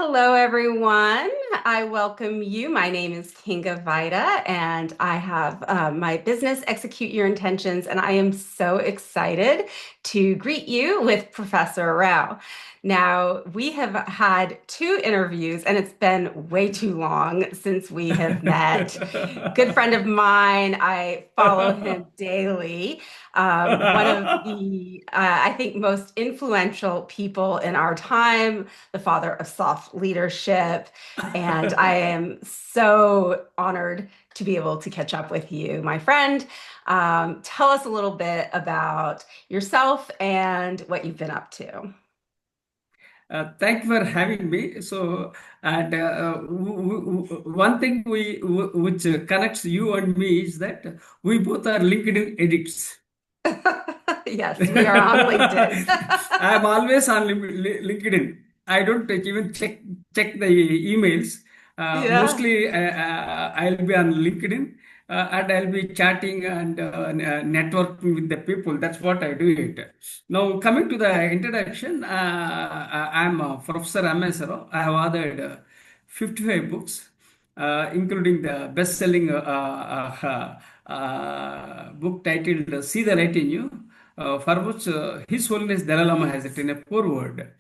Hello, everyone. I welcome you. My name is Kinga Vida, and I have my business Execute Your Intentions, and I am so excited to greet you with Professor Rao. Now, we have had two interviews, and it's been way too long since we have met. Good friend of mine, I follow him daily. One of the, I think, most influential people in our time, the father of soft leadership. And I am so honored to be able to catch up with you, my friend. Tell us a little bit about yourself and what you've been up to. Thank you for having me. And one thing which connects you and me is that we both are LinkedIn edits. Yes, we are on LinkedIn. I am always on LinkedIn. I don't even check the emails. Yeah. Mostly, I'll be on LinkedIn and I'll be chatting and networking with the people. That's what I do it. Now, coming to the introduction, I'm Professor Ramesaro. I have authored 55 books, including the best-selling book titled "See the Light in You." For which His Holiness Dalai Lama has written a foreword.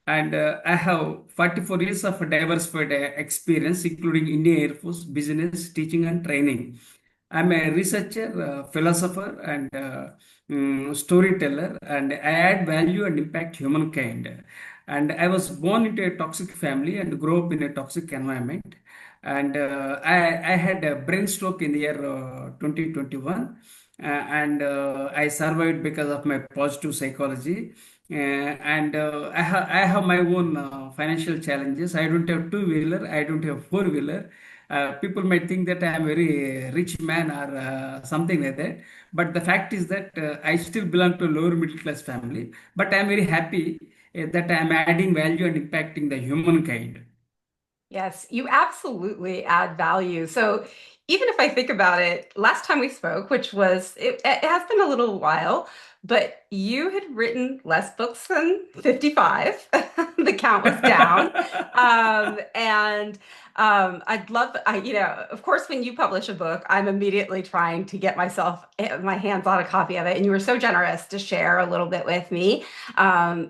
And I have 44 years of diversified experience, including Indian Air Force, business, teaching, and training. I'm a researcher, philosopher, and storyteller, and I add value and impact humankind. And I was born into a toxic family and grew up in a toxic environment. And I had a brain stroke in the year 2021, and I survived because of my positive psychology. And I have my own financial challenges. I don't have two-wheeler, I don't have four-wheeler. People might think that I am a very rich man or something like that. But the fact is that I still belong to a lower middle class family. But I am very happy that I am adding value and impacting the humankind. Yes, you absolutely add value. So even if I think about it, last time we spoke, which was, it has been a little while, but you had written less books than 55. The count was down. And I'd love, of course, when you publish a book, I'm immediately trying to get my hands on a copy of it. And you were so generous to share a little bit with me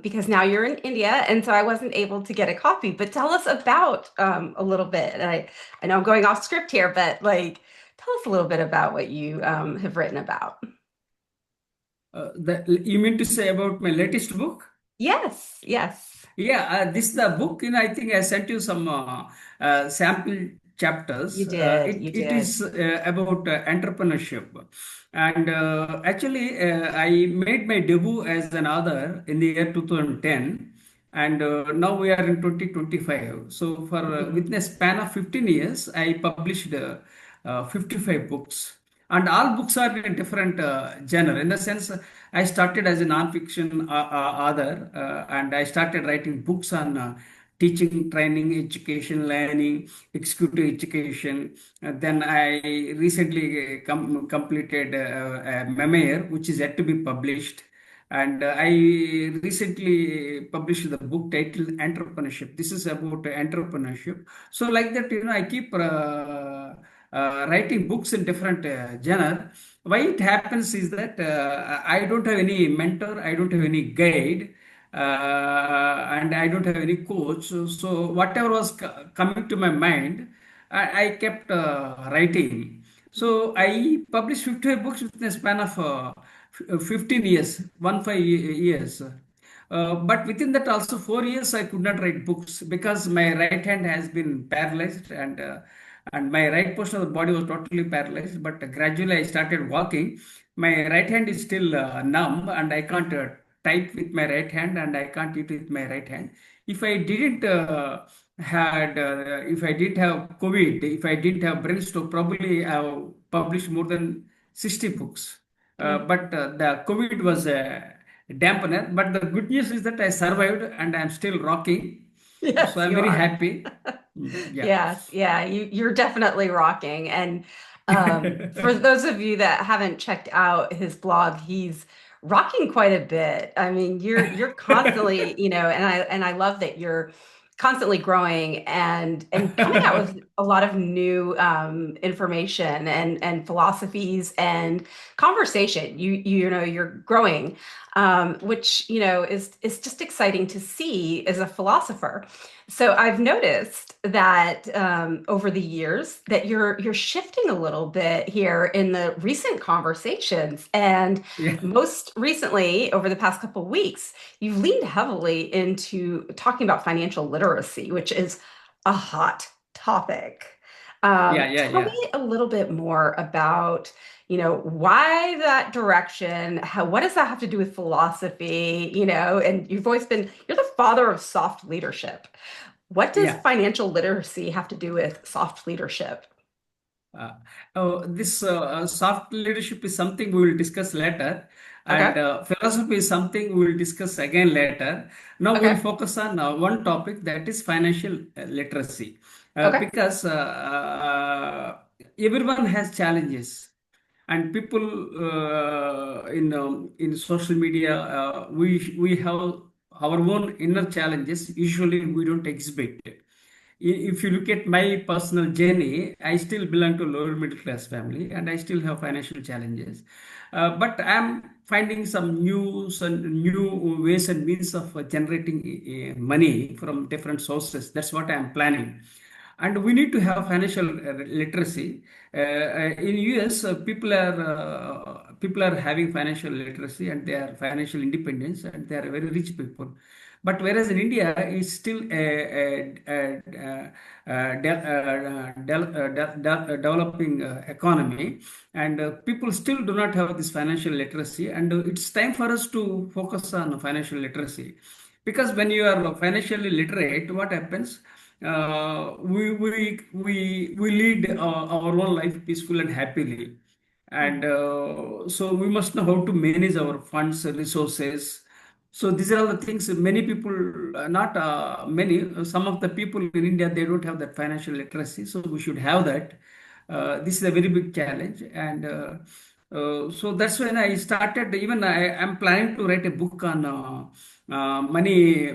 because now you're in India, and so I wasn't able to get a copy. But tell us about a little bit. And I know I'm going off script here, but like, tell us a little bit about what you have written about. You mean to say about my latest book? Yes, yes, Yeah, this the book. I think I sent you some sample chapters. you did. It You it did. is about entrepreneurship, and actually, I made my debut as an author in the year 2010, and now we are in 2025. So, for Mhm. within a span of 15 years, I published 55 books, and all books are in a different genre. In the sense, I started as a non-fiction author, and I started writing books on teaching, training, education, learning, executive education. Then I recently completed a memoir, which is yet to be published. And I recently published the book titled Entrepreneurship. This is about entrepreneurship. So, like that, I keep writing books in different genre. Why it happens is that I don't have any mentor, I don't have any guide, and I don't have any coach. So whatever was coming to my mind, I kept writing. So I published 55 books within a span of 15 years, 15 years. But within that also 4 years I could not write books because my right hand has been paralyzed, and my right portion of the body was totally paralyzed. But gradually I started walking. My right hand is still numb, and I can't type with my right hand, and I can't eat with my right hand. If I didn't if I didn't have COVID, if I didn't have brain stroke, probably I have published more than 60 books. Mm. But the COVID was a dampener. But the good news is that I survived and I'm still rocking. So Yes, I'm you very are. happy. Yeah. Yes, yeah, you're definitely rocking. And for those of you that haven't checked out his blog, he's rocking quite a bit. I mean, you're constantly, and I love that you're constantly growing and coming out with a lot of new information and philosophies and conversation. You're growing, which is just exciting to see as a philosopher. So I've noticed that over the years that you're shifting a little bit here in the recent conversations, and Yeah, most recently over the past couple of weeks, you've leaned heavily into talking about financial literacy, which is a hot topic. yeah, yeah, Tell me yeah. a little bit more about, why that direction? What does that have to do with philosophy? And you're the father of soft leadership. What does Yeah. financial literacy have to do with soft leadership? Uh, this soft leadership is something we will discuss later, and Okay. philosophy is something we will discuss again later. Now we will Okay. focus on one topic, that is financial literacy, Okay. because everyone has challenges, and people in social media, we have our own inner challenges. Usually, we don't exhibit. If you look at my personal journey, I still belong to lower middle class family and I still have financial challenges. But I'm finding some new ways and means of generating money from different sources. That's what I'm planning. And we need to have financial literacy. In US, people are having financial literacy and they are financial independence and they are very rich people. But whereas in India, it's still a developing economy, and people still do not have this financial literacy. And it's time for us to focus on financial literacy, because when you are financially literate, what happens? We lead our own life peaceful and happily, and so we must know how to manage our funds, resources. So these are all the things many people, not many, some of the people in India, they don't have that financial literacy. So we should have that. This is a very big challenge, and so that's when I started. Even I am planning to write a book on money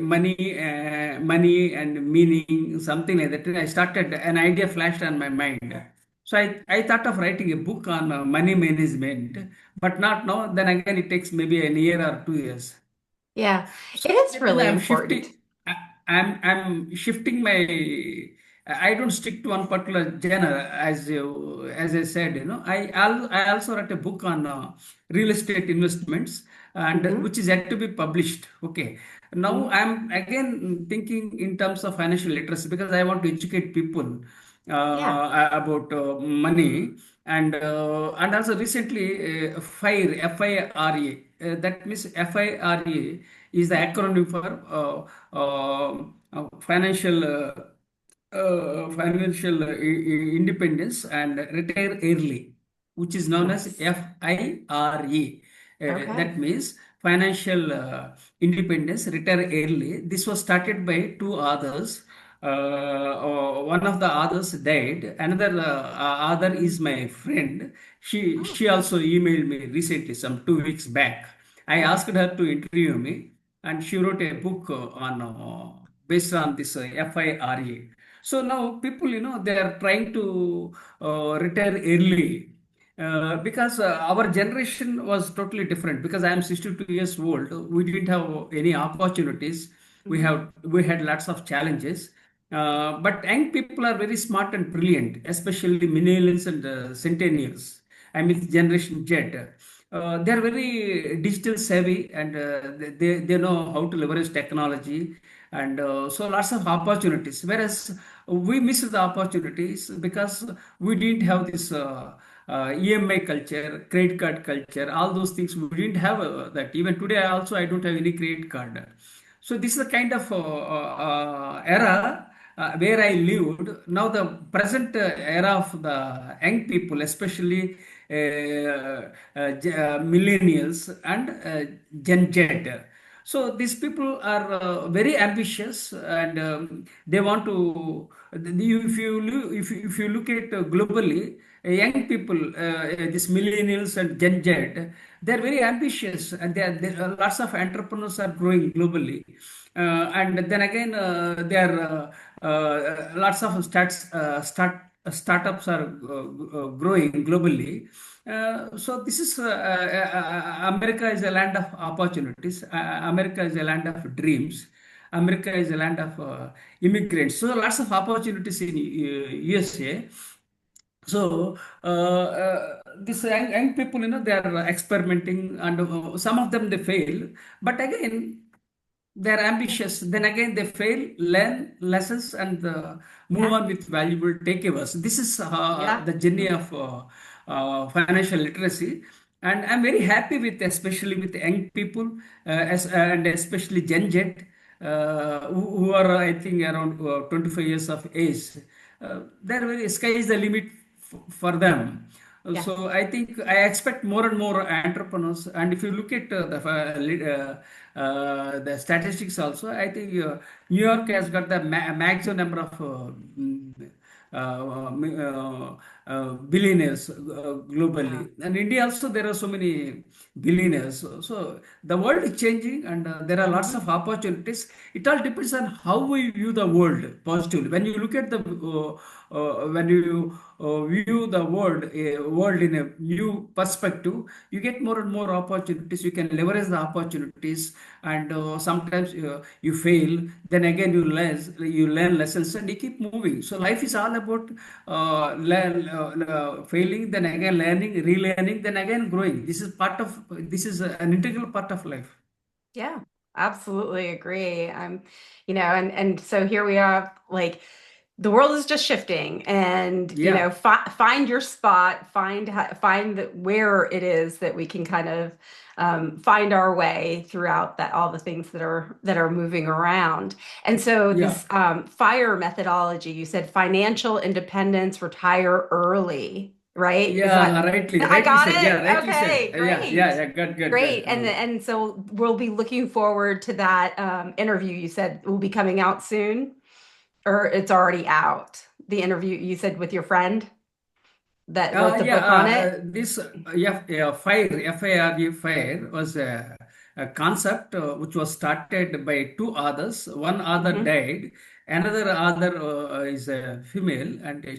and meaning, something like that. And I started, an idea flashed on my mind. So I thought of writing a book on money management, but not now. Then again, it takes maybe an year or 2 years. Yeah, So it is that means really I'm important. shifting. I'm shifting my. I don't stick to one particular genre, as I said. I also wrote a book on real estate investments, and Mhm. which is yet to be published. Okay. Now Mhm. I'm again thinking in terms of financial literacy, because I want to educate people Yeah. about money, and also recently FIRE, FIRE, that means FIRE is the acronym for financial independence and retire early, which is known as Nice. FIRE. Okay. That means financial independence, retire early. This was started by two authors. One of the authors died. Another author is my friend. Oh, She also emailed me recently, some 2 weeks back. I okay. asked her to interview me, and she wrote a book on based on this FIRE. So now people, they are trying to retire early, because our generation was totally different. Because I am 62 years old, we didn't have any opportunities. Mhm. We had lots of challenges. But young people are very smart and brilliant, especially millennials and centennials. I mean, Generation Z. They are very digital savvy, and they know how to leverage technology, and so lots of opportunities. Whereas we missed the opportunities because we didn't have this EMI culture, credit card culture, all those things. We didn't have that. Even today, I don't have any credit card. So this is the kind of era where I lived. Now the present era of the young people, especially millennials and Gen Z. So these people are very ambitious, and they want to. If you look at globally, young people, these millennials and Gen Z, they are very ambitious, and lots of entrepreneurs are growing globally. And then again, there are lots of startups are growing globally. So this is America is a land of opportunities. America is a land of dreams. America is a land of immigrants. So lots of opportunities in USA. So these young people, they are experimenting, and some of them they fail. But again, they're ambitious. Then again, they fail, learn lessons, and move Yeah. on with valuable takeaways. This is Yeah. the journey of financial literacy. And I'm very happy with, especially with young people, and especially Gen Z, who are, I think, around 25 years of age. They're very, sky is the limit for them. Yeah. So I think I expect more and more entrepreneurs. And if you look at the statistics also, I think New York has got the maximum number of billionaires Yeah. globally. And India also, there are so many billionaires. So the world is changing, and there are lots Hmm. of opportunities. It all depends on how we view the world positively. When you look at when you view the world in a new perspective, you get more and more opportunities. You can leverage the opportunities, and sometimes you fail. Then again, you learn lessons, and you keep moving. So life is all about failing, then again learning, relearning, then again growing. This is an integral part of life. Yeah, absolutely agree. And so here we are, like the world is just shifting, and Yeah, find your spot, find where it is that we can kind of find our way throughout that all the things that are moving around. And so yeah. this fire methodology, you said financial independence, retire early, right? Is Yeah, that rightly, I rightly got said. Yeah, it? rightly said. Okay, Yeah, yeah, great. yeah. Good, good, good. Great. And so we'll be looking forward to that interview you said will be coming out soon, or it's already out. The interview you said with your friend that wrote the Yeah, book on it. this FIRE fire was a concept which was started by two authors. One author Hmm. died, another author is a female, and I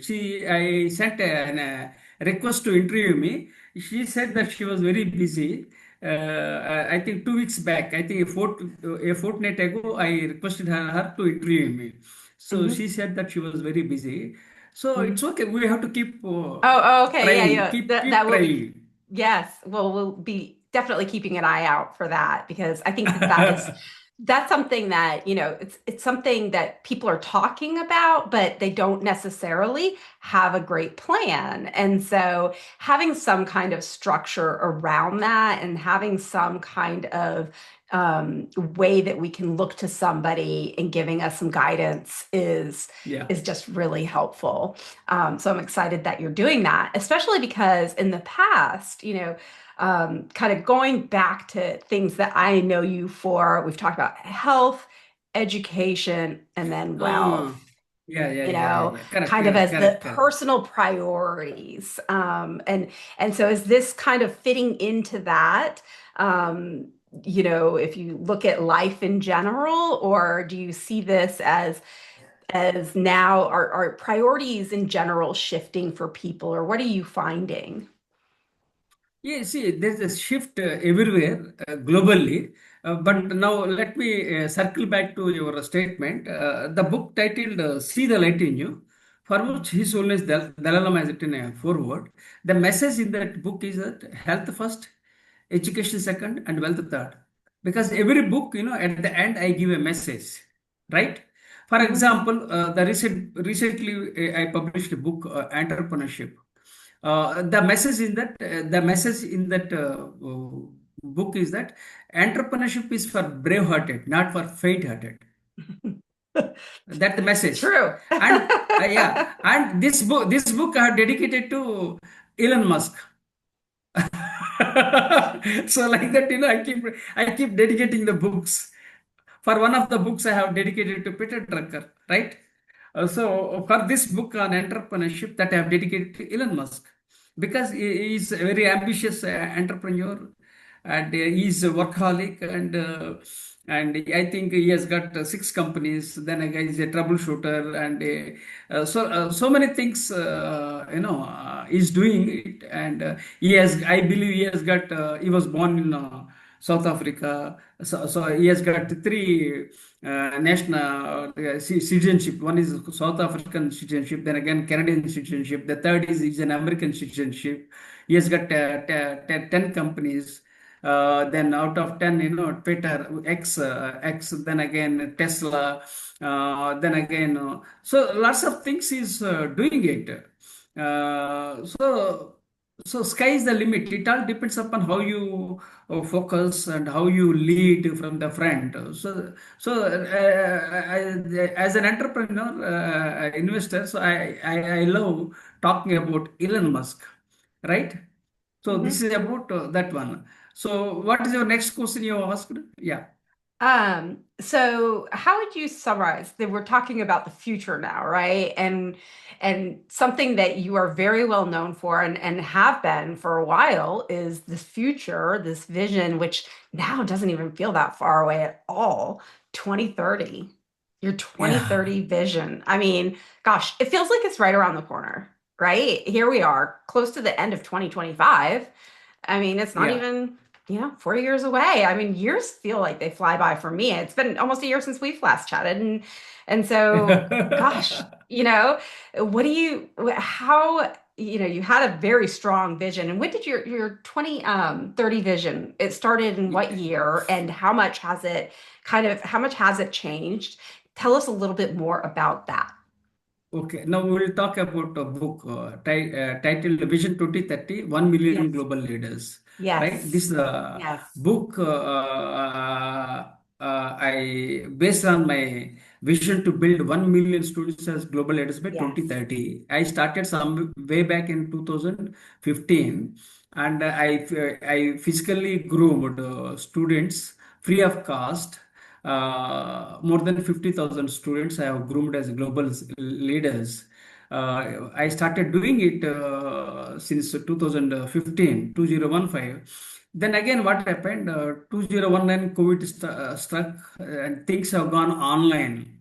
sent a request to interview me. She said that she was very busy. I think 2 weeks back, I think a fortnight ago, I requested her to interview me. So Hmm. she said that she was very busy. So it's okay. We have to keep Oh, okay. Yeah, trying, yeah. That keep will be, trying. yes. Well, we'll be definitely keeping an eye out for that because I think that's something that, it's something that people are talking about, but they don't necessarily have a great plan. And so having some kind of structure around that and having some kind of way that we can look to somebody and giving us some guidance Yeah, is just really helpful. So I'm excited that you're doing that, especially because in the past, kind of going back to things that I know you for, we've talked about health, education, and then uh, wealth, yeah. Correct, kind of correct, as the correct, correct. personal priorities. And so is this kind of fitting into that? If you look at life in general, or do you see this as now are priorities in general shifting for people, or what are you finding? Yeah, see, there's a shift everywhere globally. But Hmm. now let me circle back to your statement. The book titled See the Light in You, for which His Holiness Dalai Lama has written a foreword. The message in that book is that health first, education second, and wealth third. Because every book, at the end, I give a message, right? For Hmm. example, recently I published a book, Entrepreneurship. The message in that book is that entrepreneurship is for brave-hearted, not for faint-hearted. That's the message. True. And and this book I have dedicated to Elon Musk. So like that, I keep dedicating the books. For one of the books, I have dedicated to Peter Drucker, right? So for this book on entrepreneurship that I have dedicated to Elon Musk, because he is a very ambitious entrepreneur, and he's a workaholic, and I think he has got six companies. Then again, he's a troubleshooter, and so many things. He's doing it, and he has. I believe he has got. He was born in South Africa, so he has got three national citizenship. One is South African citizenship, then again Canadian citizenship. The third is an American citizenship. He has got 10 companies. Then out of 10, Twitter, X, then again Tesla, then again, so lots of things is doing it. So sky is the limit. It all depends upon how you focus and how you lead from the front. As an entrepreneur, investor, so I love talking about Elon Musk, right? So this Mhm. is about that one. So what is your next question you asked? Yeah. So how would you summarize that we're talking about the future now, right? And something that you are very well known for and have been for a while is this future, this vision, which now doesn't even feel that far away at all. 2030. Your Yeah. 2030 vision. I mean, gosh, it feels like it's right around the corner, right? Here we are, close to the end of 2025. I mean, it's not Yeah. even 40 years away. I mean, years feel like they fly by for me. It's been almost a year since we've last chatted. And so, gosh, what do you, how, you had a very strong vision. And when did your 2030 vision, it started in what year and how much has it changed? Tell us a little bit more about that. Okay, now we will talk about a book titled Vision 2030, 1 Million Yes. Global Leaders, right? Yes. This Yes. book, I based on my vision to build 1 million students as global leaders by Yes. 2030. I started some way back in 2015, and I physically groomed students free of cost. More than 50,000 students I have groomed as global leaders. I started doing it since 2015, 2015. Then again, what happened? 2019, COVID struck, and things have gone online.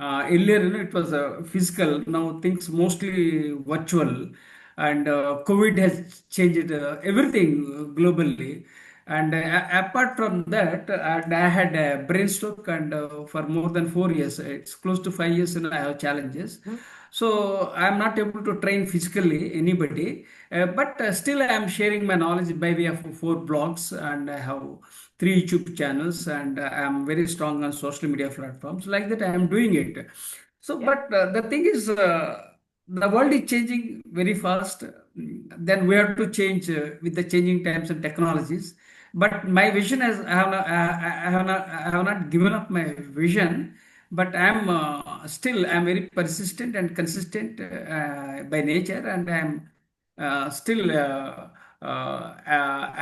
Earlier, it was physical. Now things mostly virtual, and COVID has changed everything globally. And apart from that, and I had a brain stroke, and for more than 4 years, it's close to 5 years, and I have challenges. Mhm. So I'm not able to train physically anybody, but still I am sharing my knowledge by way of four blogs, and I have three YouTube channels, and I am very strong on social media platforms. Like that, I am doing it. So, Yeah. but the thing is, the world is changing very fast. Then we have to change with the changing times and technologies. But my vision is, I have not given up my vision, but I'm very persistent and consistent by nature, and I'm still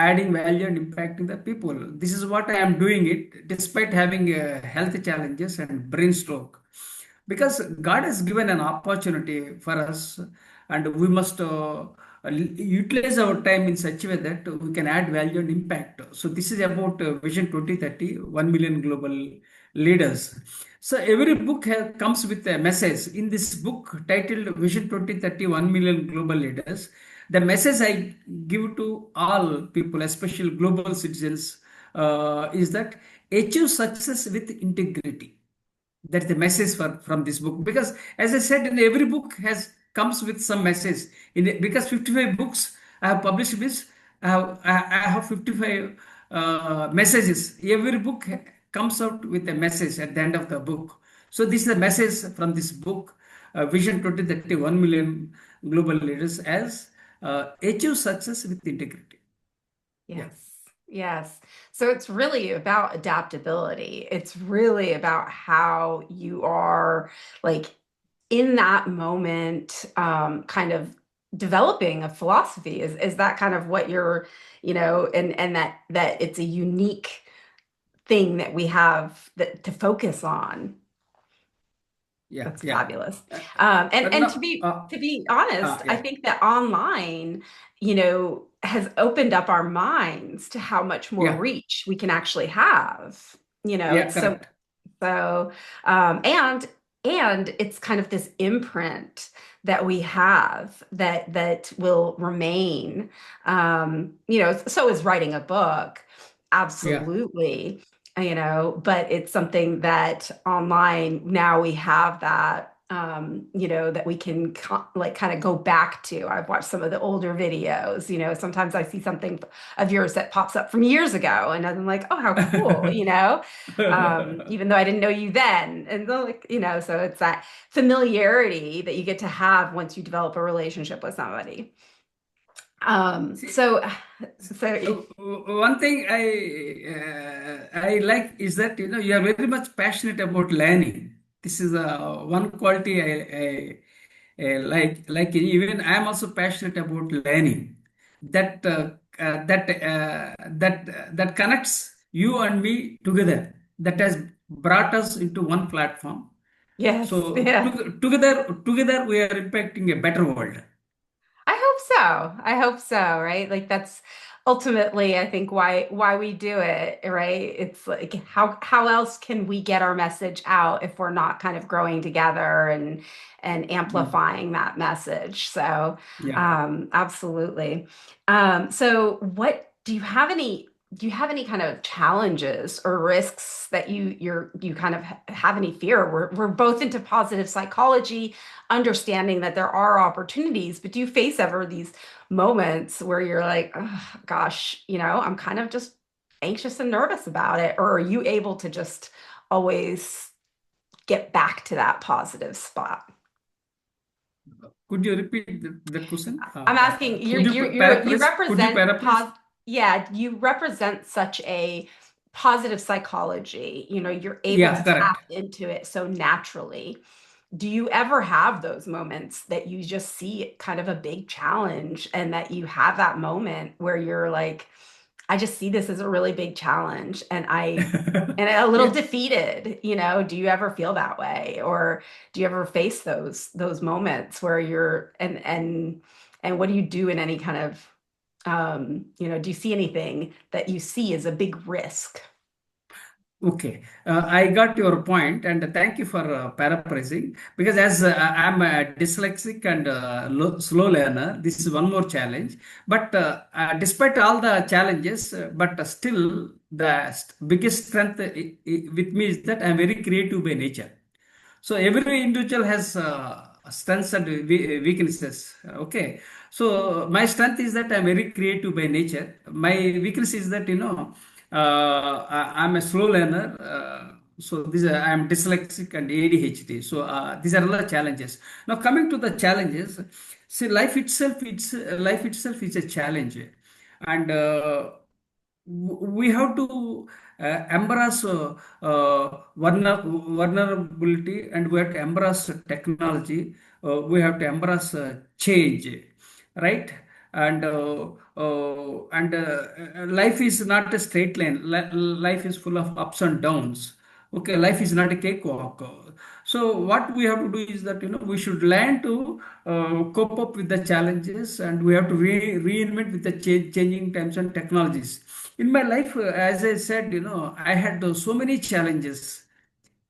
adding value and impacting the people. This is what I am doing it despite having health challenges and brain stroke, because God has given an opportunity for us, and we must utilize our time in such a way that we can add value and impact. So this is about Vision 2030, 1 million global leaders. So every book comes with a message. In this book titled Vision 2030, 1 million global leaders, the message I give to all people, especially global citizens, is that achieve success with integrity. That's the message from this book, because as I said, in every book has comes with some message in it, because 55 books I have published this. I have 55 messages. Every book comes out with a message at the end of the book. So this is the message from this book, Vision 2030, 1 million global leaders, as achieve success with integrity. Yeah. Yes. Yes. So it's really about adaptability. It's really about how you are like in that moment, kind of developing a philosophy. Is that kind of what you're, and that it's a unique thing that we have that to focus on. Yeah, That's yeah. fabulous. Uh, And no, to be honest, I yeah, think that online, has opened up our minds to how much more yeah, reach we can actually have. yeah, It's so correct. so, and it's kind of this imprint that we have that will remain. So is writing a book, Yeah, absolutely. But it's something that online now we have that. That we can like kind of go back to. I've watched some of the older videos. Sometimes I see something of yours that pops up from years ago, and I'm like, oh, how cool, even though I didn't know you then. And so, like, so it's that familiarity that you get to have once you develop a relationship with somebody. Um, See, so, so one thing I like is that you are very much passionate about learning. This is one quality I like even I am also passionate about learning. That connects you and me together. That has brought us into one platform. yes, So yeah. together we are impacting a better world. I hope so. I hope so, right? Like that's ultimately I think why we do it, right? It's like how else can we get our message out if we're not kind of growing together and Mm. amplifying that message. So, Yeah. absolutely. So what do you have any kind of challenges or risks that you kind of have any fear? We're both into positive psychology, understanding that there are opportunities, but do you face ever these moments where you're like, oh, gosh, I'm kind of just anxious and nervous about it? Or are you able to just always get back to that positive spot? Could you repeat that question? I'm asking, you Could you represent paraphrase? yeah, you represent such a positive psychology. You're able Yeah, to tap correct. into it so naturally. Do you ever have those moments that you just see kind of a big challenge and that you have that moment where you're like, I just see this as a really big challenge and a little Yeah. defeated, do you ever feel that way? Or do you ever face those moments where you're and what do you do in any kind of do you see anything that you see as a big risk? Okay, I got your point, and thank you for paraphrasing. Because as I'm a dyslexic and slow learner, this is one more challenge. But despite all the challenges, but still the biggest strength with me is that I'm very creative by nature. So every individual has strengths and weaknesses. Okay. So my strength is that I'm very creative by nature. My weakness is that I'm a slow learner. So I'm dyslexic and ADHD. So these are all the challenges. Now coming to the challenges, see life itself is a challenge, and we have to embrace vulnerability, and we have to embrace technology. We have to embrace change, right? And life is not a straight line. Life is full of ups and downs. Okay, life is not a cakewalk. So what we have to do is that we should learn to cope up with the challenges, and we have to reinvent with the changing times and technologies. In my life, as I said, I had so many challenges.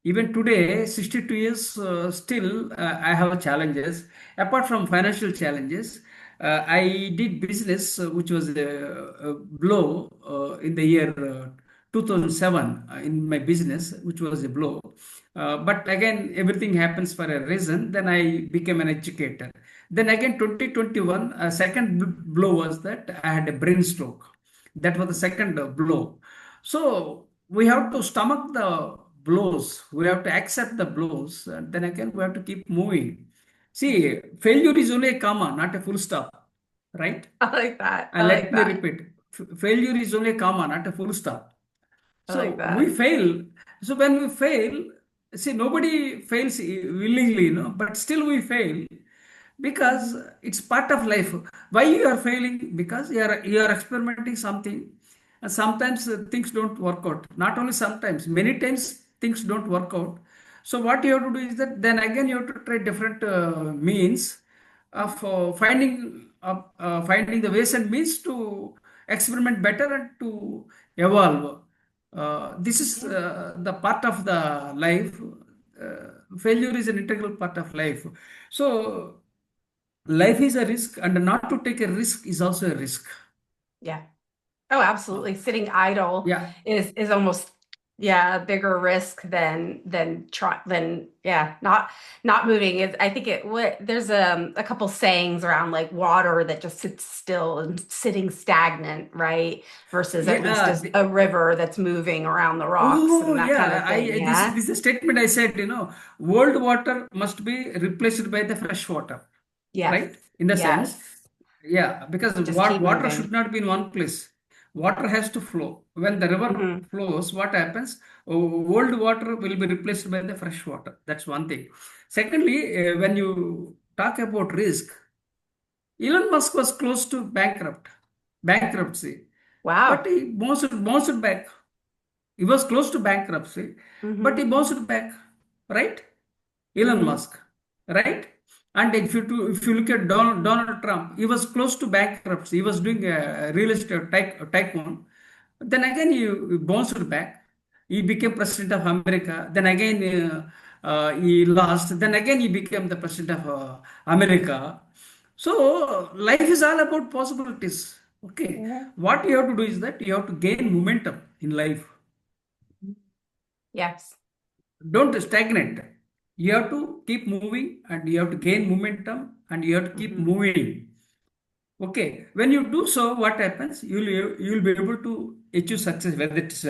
Even today, 62 years, still I have challenges. Apart from financial challenges, I did business, which was a blow in the year 2007 in my business, which was a blow. But again, everything happens for a reason. Then I became an educator. Then again, 2021, a second blow was that I had a brain stroke. That was the second blow. So we have to stomach the blows. We have to accept the blows, and then again we have to keep moving. See, failure is only a comma, not a full stop, right? I like that. I And like let me that. repeat: failure is only a comma, not a full stop. I like So we that. fail. So when we fail, see, nobody fails willingly, but still we fail. because Mhm. it's part of life. Why you are failing? Because you are experimenting something, and sometimes things don't work out. Not only sometimes, many times things don't work out. So what you have to do is that then again you have to try different means Mhm. of finding the ways and means to experiment better and to evolve. This is Yeah. the part of the life. Failure is an integral part of life. So life is a risk, and not to take a risk is also a risk. Yeah. Oh, Uh, absolutely. Sitting idle yeah, is almost, yeah, a bigger risk than yeah, not moving. I think there's a couple sayings around like water that just sits still and sitting stagnant, right? Versus at least yeah. as a river that's moving around the rocks Oh, and that kind yeah. of thing. This Yeah. is a statement I said. World water must be replaced by the fresh water, Yes. right? In the sense, Yes. yeah, because And just keep water should moving. not be in one place. Water has to flow. When the river Hmm. flows, what happens? Old water will be replaced by the fresh water. That's one thing. Secondly, when you talk about risk, Elon Musk was close to bankruptcy, but Wow. he bounced back. He was close to bankruptcy, but he Hmm. bounced back, right? Elon Hmm. Musk, right? And if you look at Donald Trump, he was close to bankruptcy. He was doing a real estate tycoon. Then again, he bounced back. He became president of America. Then again, he lost. Then again, he became the president of America. So life is all about possibilities. Okay, Hmm. what you have to do is that you have to gain momentum in life. Yes. Don't stagnate. You have to keep moving and you have to gain momentum and you have to keep Hmm. moving. Okay, when you do so, what happens? You'll be able to achieve success, whether it's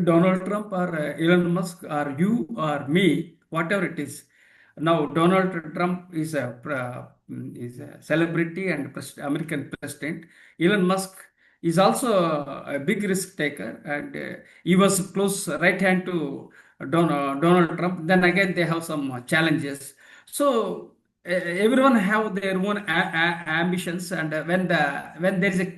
Donald Trump or Elon Musk or you or me, whatever it is. Now, Donald Trump is a celebrity and American president. Elon Musk is also a big risk taker, and he was close right hand to Donald Trump. Then again, they have some challenges. So everyone have their own ambitions, and when there is a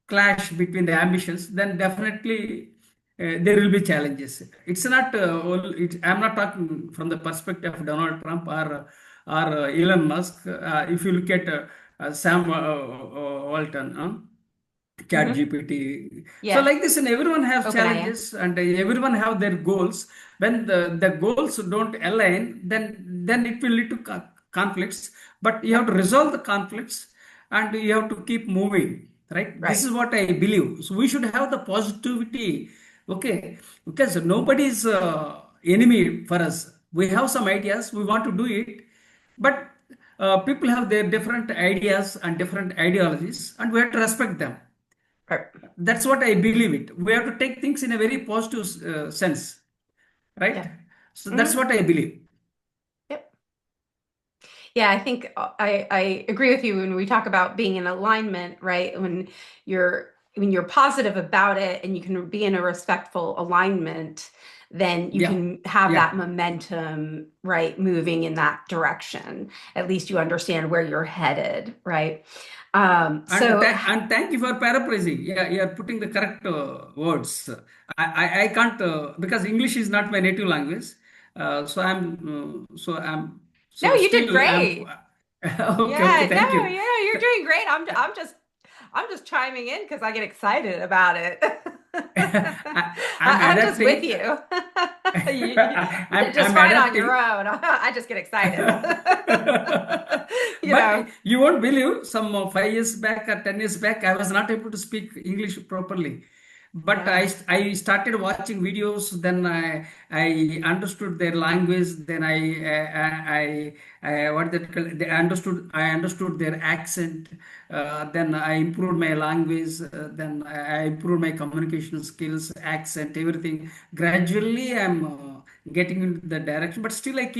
clash between the ambitions, then definitely there will be challenges. It's not I'm not talking from the perspective of Donald Trump or Elon Musk. If you look at Sam Walton, Chat Hmm. GPT. So Yes. like this, and everyone has Open IA. challenges, and everyone have their goals. When the goals don't align, then it will lead to conflicts. But you have Yep. to resolve the conflicts, and you have to keep moving. Right. This Right. is what I believe. So we should have the positivity. Okay, because nobody is enemy for us. We have some ideas. We want to do it, but people have their different ideas and different ideologies, and we have to respect them. Right. That's what I believe it. We have to take things in a very positive sense, right? Yeah. So that's Hmm. what I believe. Yep. Yeah, I think I agree with you when we talk about being in alignment, right? When you're positive about it and you can be in a respectful alignment, then you Yeah, can have that yeah. momentum, right, moving in that direction. At least you understand where you're headed, right? And So thank you for paraphrasing. Yeah, you are putting the correct words. I can't because English is not my native language. no, so you did still I'm great. okay. Yeah, Thank no, you. yeah, you're doing great. I'm just chiming in because I get excited about it. I'm I'm just with adapting. you. You did just I'm fine on your adapting. own. I just get excited. You But know, you won't believe some 5 years back or 10 years back, I was not able to speak English properly. But yeah. I started watching videos, then I understood their language, then what that called, I understood their accent, then I improved my language, then I improved my communication skills, accent, everything. Gradually, I'm getting into the direction, but still I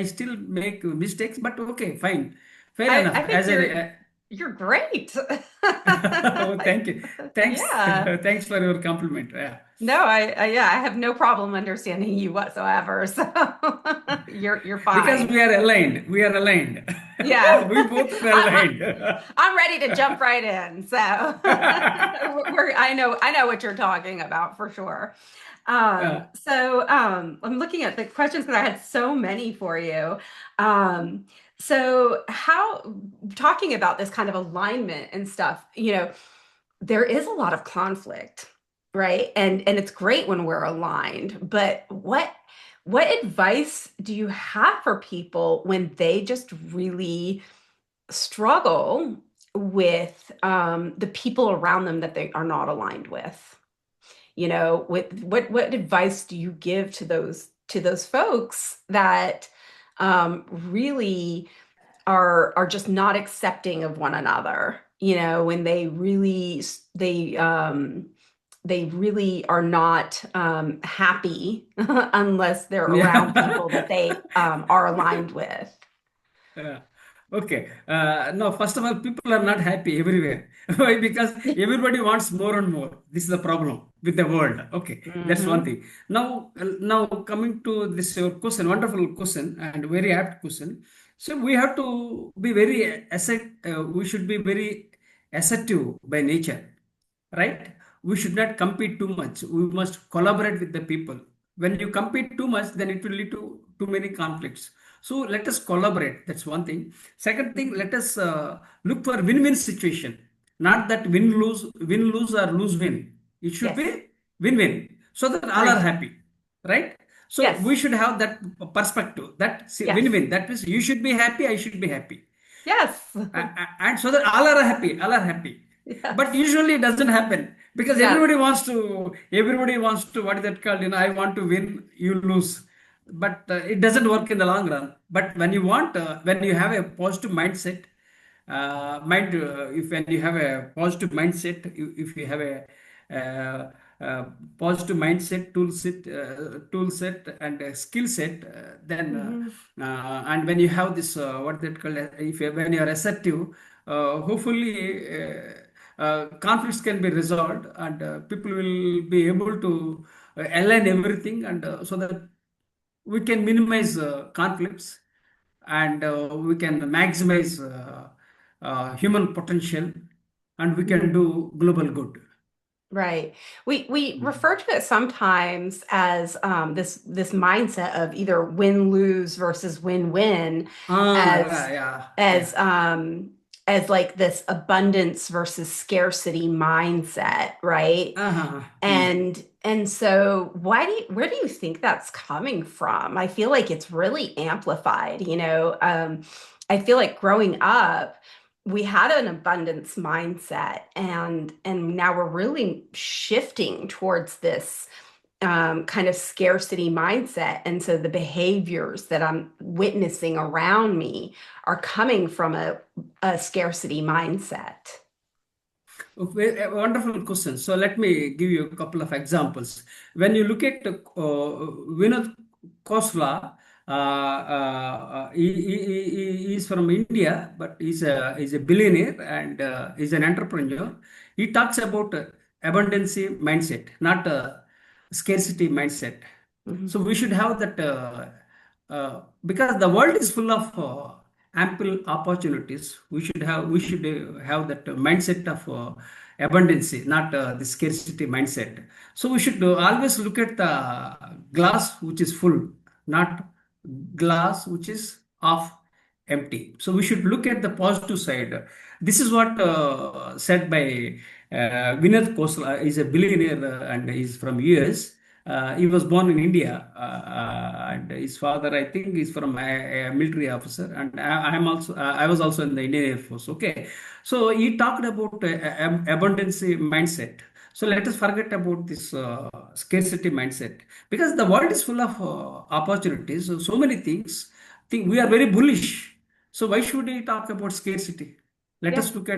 still make mistakes, but okay, fine, fair I enough. think As you're a you're great. oh, thank you, thanks, Yeah. thanks for your compliment. Yeah. No, yeah, I have no problem understanding you whatsoever. So You're Because fine. we are aligned. We are aligned. Yeah. We both are I, aligned. I'm ready to jump right in. So I know what you're talking about for sure. Uh, I'm looking at the questions because I had so many for you. Um, so how talking about this kind of alignment and stuff, there is a lot of conflict, right? And it's great when we're aligned, but what advice do you have for people when they just really struggle with the people around them that they are not aligned with? With what advice do you give to those folks that really are just not accepting of one another, when they really are not happy unless they're around people that yeah. they are aligned with. Yeah. Okay. No, first of all, people are not happy everywhere. Why? Because everybody wants more and more. This is the problem with the world. Okay, that's one Hmm. thing. Now coming to this your question, wonderful question and very apt question. So we have to be very asset. We should be very assertive by nature, right? We should not compete too much. We must collaborate with the people. When you compete too much, then it will lead to too many conflicts. So let us collaborate. That's one thing. Second thing, let us look for win-win situation. Not that win lose or lose win. It should Yes, be win-win, so that all are agreed. happy, right? So Yes, we should have that perspective. That yes, win-win. That means you should be happy. I should be happy, yes, and so that all are happy. But yes, usually it doesn't happen because yes. everybody wants to what is that called, I want to win, you lose. But it doesn't work in the long run. But when you have a positive mindset, if when you have a positive mindset, if you have a uh, positive mindset, tool set and a skill set, then Hmm. and when you have this what that called, when you are assertive, hopefully conflicts can be resolved, and people will be able to align everything, and so that we can minimize conflicts, and we can maximize human potential, and we can Hmm. do global good. Right. We Mhm. refer to it sometimes as this mindset of either win lose versus win win, Yeah, as yeah, as yeah. um as like this abundance versus scarcity mindset, right? And so where do you think that's coming from? I feel like it's really amplified, I feel like growing up, we had an abundance mindset, and now we're really shifting towards this kind of scarcity mindset. And so the behaviors that I'm witnessing around me are coming from a scarcity mindset. Okay, a wonderful question. So let me give you a couple of examples. When you look at Vinod Khosla, he is from India, but he's a billionaire, and he's an entrepreneur. He talks about abundance mindset, not scarcity mindset. Mhm. So we should have that because the world is full of ample opportunities. We should have that mindset of abundance, not the scarcity mindset. So we should always look at the glass which is full, not glass which is half empty. So we should look at the positive side. This is what said by Vinod Khosla. Is a billionaire, and he's from US. He was born in India, and his father, I think, is from a military officer, and I was also in the Indian Air Force. Okay, so he talked about abundance mindset. So let us forget about this scarcity mindset, because the world is full of opportunities. So many things. Think we are very bullish. So why should we talk about scarcity? Yeah. Let us look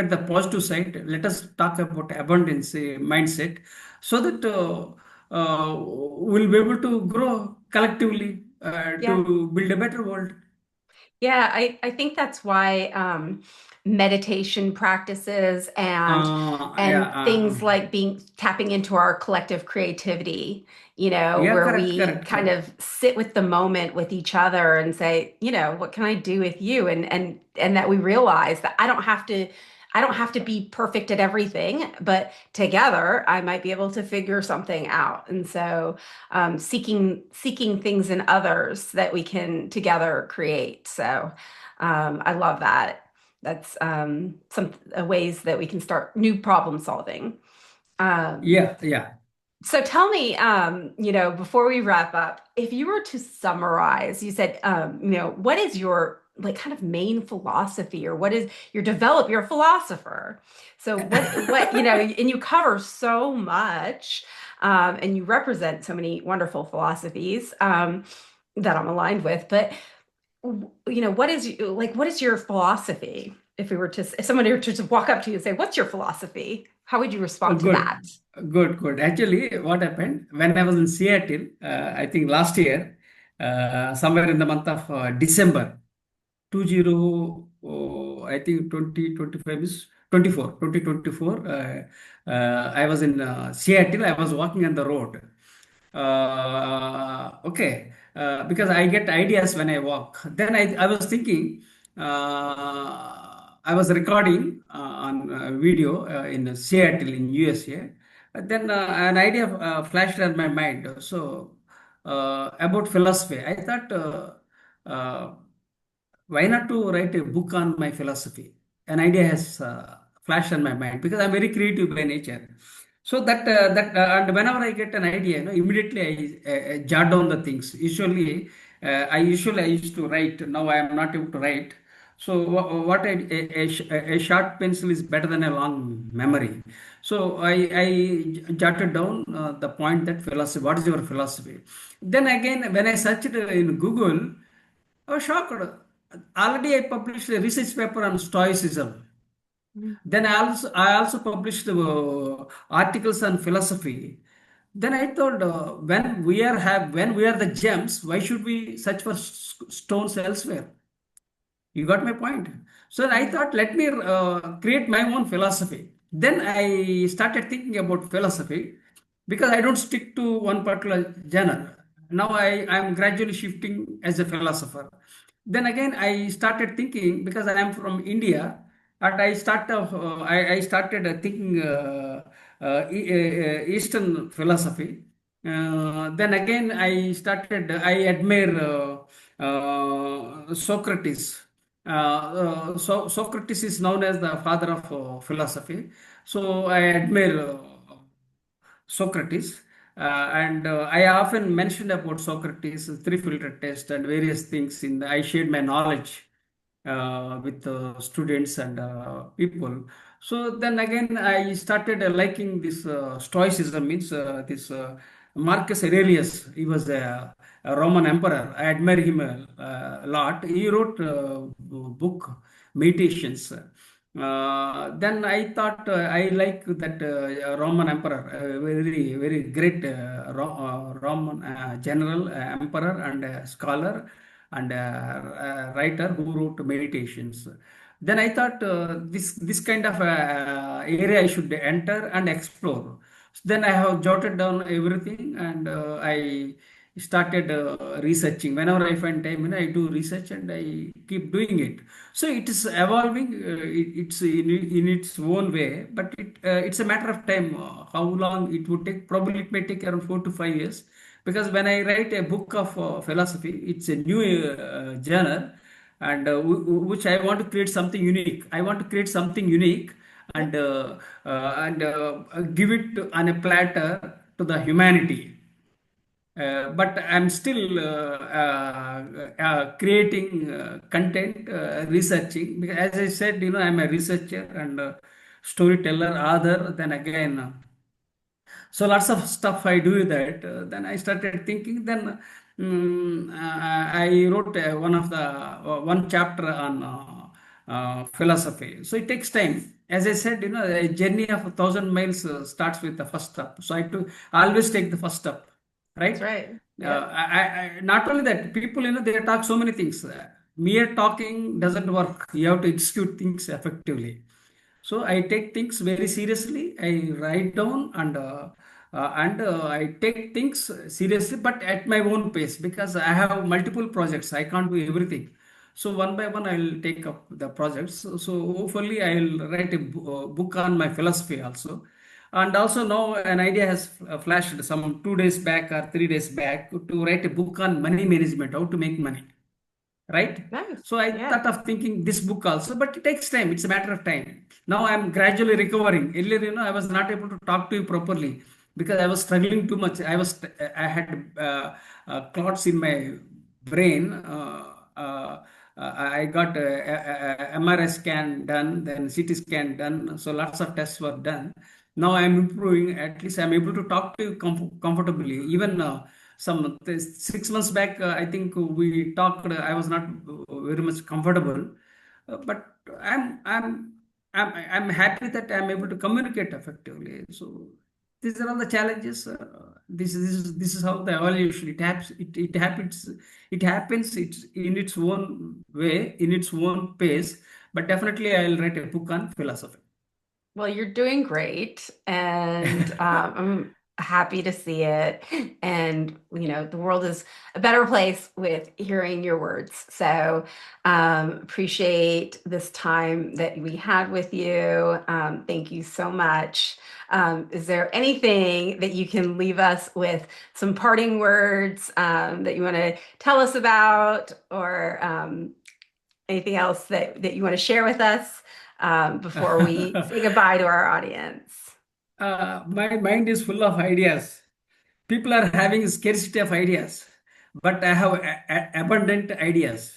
at the positive side. Let us talk about abundance mindset, so that we'll be able to grow collectively Yeah. to build a better world. Yeah, I think that's why meditation practices and Yeah, things like being tapping into our collective creativity, yeah, where correct, we correct, kind correct. of sit with the moment with each other and say, what can I do with you? And that we realize that I don't have to be perfect at everything, but together I might be able to figure something out. And so seeking things in others that we can together create. So I love that. That's some ways that we can start new problem solving. Um, Yeah, yeah. so tell me, before we wrap up, if you were to summarize, you said, what is your like kind of main philosophy, or what is you're a philosopher. So and you cover so much, and you represent so many wonderful philosophies, that I'm aligned with. But what is your philosophy? If someone were to just walk up to you and say, "What's your philosophy?" How would you respond to that? Good, good, good. Actually, what happened when I was in Seattle, I think last year, somewhere in the month of December, 20, I think 2025 is 24, 2024. I was in Seattle. I was walking on the road. Okay, because I get ideas when I walk. Then I was thinking, I was recording on video in Seattle in USA. Then an idea flashed on my mind. So about philosophy, I thought. Uh, why not to write a book on my philosophy? An idea has flashed on my mind because I'm very creative by nature. So and whenever I get an idea, immediately I jot down the things. I used to write. Now I am not able to write. So a short pencil is better than a long memory. So I jotted down the point that philosophy. What is your philosophy? Then again, when I searched in Google, I was shocked. Already I published a research paper on Stoicism. Then I also published articles on philosophy. Then I thought, when we are the gems, why should we search for stones elsewhere? You got my point. So I Mhm. thought, let me create my own philosophy. Then I started thinking about philosophy because I don't stick to one particular genre. Now I am gradually shifting as a philosopher. Then again, I started thinking because I am from India, and I started thinking Eastern philosophy. Then again, I admire Socrates. Socrates is known as the father of philosophy. So I admire Socrates. And I often mentioned about Socrates, three filter test, and various things. I shared my knowledge with students and people. So then again, I started liking this Stoicism, means this Marcus Aurelius. He was a Roman emperor. I admire him a lot. He wrote a book, Meditations. Then I thought I like that Roman emperor, very very great Roman general, emperor, and scholar and writer who wrote meditations. Then I thought this kind of area I should enter and explore. Then I have jotted down everything, and I started researching. Whenever I find time, I do research and I keep doing it. So it is evolving. It's in its own way, but it's a matter of time. How long it would take? Probably it may take around 4 to 5 years, because when I write a book of philosophy, it's a new genre, and which I want to create something unique. I want to create something unique Yeah. and give it on a platter to the humanity. But I'm still creating content, researching. Because as I said, I'm a researcher and storyteller, author. Then again, so lots of stuff I do that. Then I started thinking. Then I wrote one chapter on philosophy. So it takes time. As I said, a journey of 1,000 miles starts with the first step. So I always take the first step, That's right? right. Yep. Not only that, people, they talk so many things. mere talking doesn't work. You have to execute things effectively. So I take things very seriously. I write down and I take things seriously, but at my own pace because I have multiple projects. I can't do everything. So one by one, I'll take up the projects. So hopefully, I'll write a book on my philosophy also. And also now an idea has flashed some 2 days back or 3 days back to write a book on money management, how to make money, right? Nice. So I Yeah. thought of thinking this book also, but it takes time. It's a matter of time. Now I'm gradually recovering. Earlier, I was not able to talk to you properly because I was struggling too much. I had clots in my brain. I got a MRI scan done, then CT scan done. So lots of tests were done. Now I'm improving. At least I'm able to talk to you comfortably. Even 6 months back, I think we talked. I was not very much comfortable, but I'm I'm I'm happy that I'm able to communicate effectively. So these are all the challenges. This is how the evaluation it happens. It happens. It's in its own way, in its own pace. But definitely, I'll write a book on philosophy. Well, you're doing great, and I'm happy to see it. And the world is a better place with hearing your words. So, appreciate this time that we had with you. Thank you so much. Is there anything that you can leave us with, some parting words that you want to tell us about, or anything else that you want to share with us before we say goodbye to our audience? My mind is full of ideas. People are having scarcity of ideas, but I have abundant ideas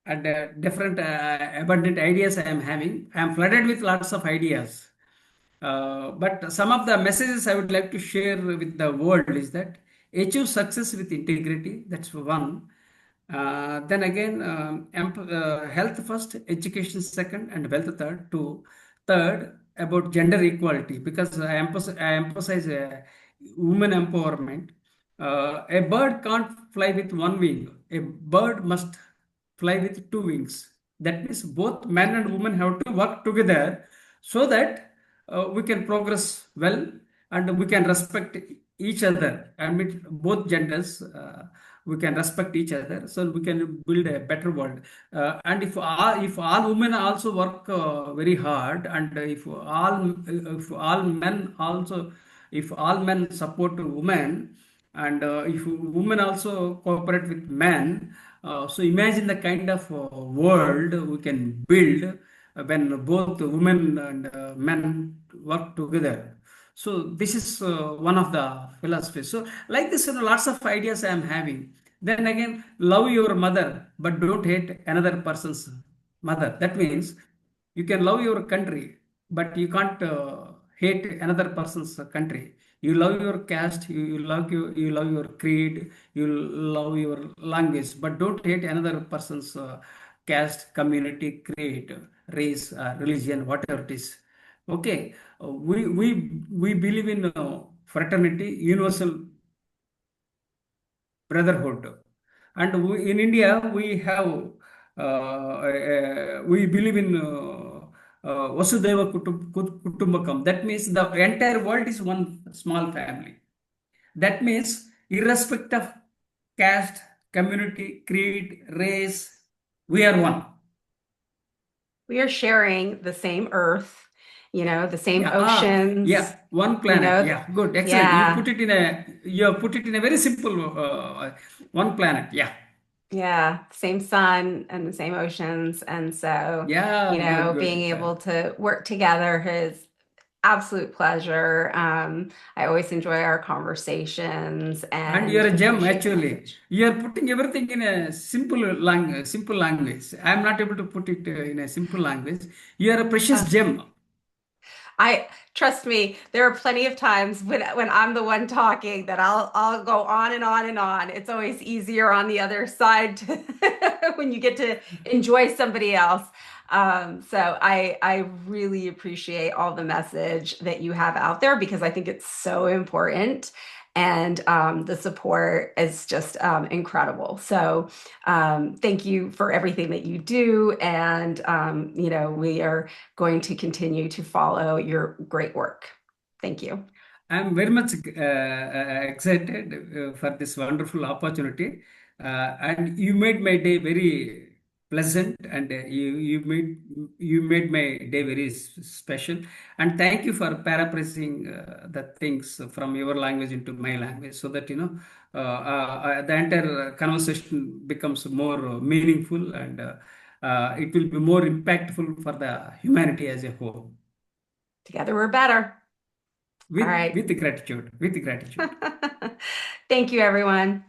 and different abundant ideas I am having. I am flooded with lots of ideas. But some of the messages I would like to share with the world is that achieve success with integrity. That's one. Then again, health first, education second, and wealth third. Two, third about gender equality because I emphasize women empowerment. A bird can't fly with one wing. A bird must fly with two wings. That means both men and women have to work together so that we can progress well and we can respect each other. And with both genders, we can respect each other, so we can build a better world. And if all women also work very hard, and if all men also, if all men support women, and if women also cooperate with men, so imagine the kind of world we can build when both women and men work together. So this is one of the philosophies. So like this, lots of ideas I am having. Then again, love your mother, but don't hate another person's mother. That means you can love your country, but you can't hate another person's country. You love your caste, you love your creed, you love your language, but don't hate another person's caste, community, creed, race, religion, whatever it is. Okay, we believe in fraternity, universal brotherhood, and in India we have we believe in Vasudeva Kutumbakam. That means the entire world is one small family. That means irrespective of caste, community, creed, race, we are one. We are sharing the same earth, the same Yeah, oceans, yeah, one you planet. know, Yeah, good, excellent. yeah, You have put it in a very simple one planet. Yeah, yeah, same sun and the same oceans. And so, yeah, good, being good. able to work together is absolute pleasure. I always enjoy our conversations And you and are a gem, appreciate the actually. message. You are putting everything in a simple language. Simple language. I am not able to put it in a simple language. You are a precious gem. I trust me, there are plenty of times when I'm the one talking that I'll go on and on and on. It's always easier on the other side when you get to enjoy somebody else. So I really appreciate all the message that you have out there because I think it's so important. and the support is just incredible. So thank you for everything that you do, and we are going to continue to follow your great work. Thank you. I'm very much excited for this wonderful opportunity, and you made my day very pleasant, and you made my day very special. And thank you for paraphrasing the things from your language into my language, so that the entire conversation becomes more meaningful, and it will be more impactful for the humanity as a whole. Together we're better. All With right. with gratitude, with gratitude. Thank you, everyone.